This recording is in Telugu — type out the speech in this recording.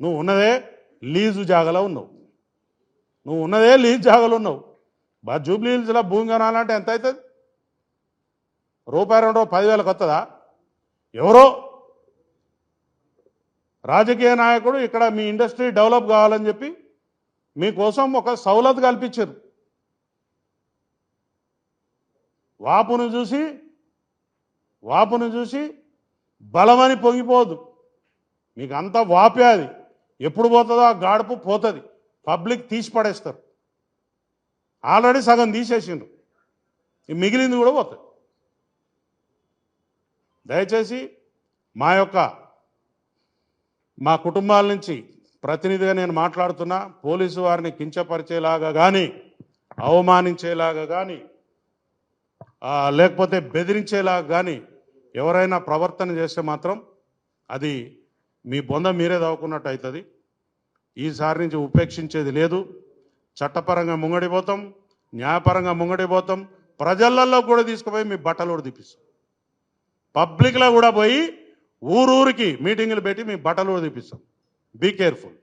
నువ్వు ఉన్నదే లీజు జాగలో ఉన్నావు, నువ్వు ఉన్నదే లీజు జాగలో ఉన్నావు. జూబ్లీ హిల్స్లో భూమి కొనాలంటే ఎంత అవుతుంది? రూపాయి 2 10,000 వస్తుందా? ఎవరో రాజకీయ నాయకుడు ఇక్కడ మీ ఇండస్ట్రీ డెవలప్ కావాలని చెప్పి మీకోసం ఒక సౌలత్ కల్పించారు. వాపును చూసి బలమని పొంగిపోదు. మీకు అంత వాపే, అది ఎప్పుడు పోతుందో ఆ గాడుపు పోతుంది, పబ్లిక్ తీసి పడేస్తారు. ఆల్రెడీ సగం తీసేసిండ్రు, మిగిలింది కూడా పోతుంది. దయచేసి మా కుటుంబాల నుంచి ప్రతినిధిగా నేను మాట్లాడుతున్నా. పోలీసు వారిని కించపరిచేలాగా కానీ, అవమానించేలాగా కానీ, లేకపోతే బెదిరించేలాగా కానీ ఎవరైనా ప్రవర్తన చేస్తే మాత్రం అది మీ బొంద మీరే దాక్కున్నట్టు అవుతుంది. ఈసారి నుంచి ఉపేక్షించేది లేదు. చట్టపరంగా ముంగడిపోతాం, న్యాయపరంగా ముంగడిపోతాం. ప్రజలలో కూడా తీసుకుపోయి మీ బట్టలు కూడా తీపిస్తాం. పబ్లిక్లో కూడా పోయి ఊరూరికి మీటింగులు పెట్టి మీ బట్టలు కూడా తీపిస్తాం. Be careful.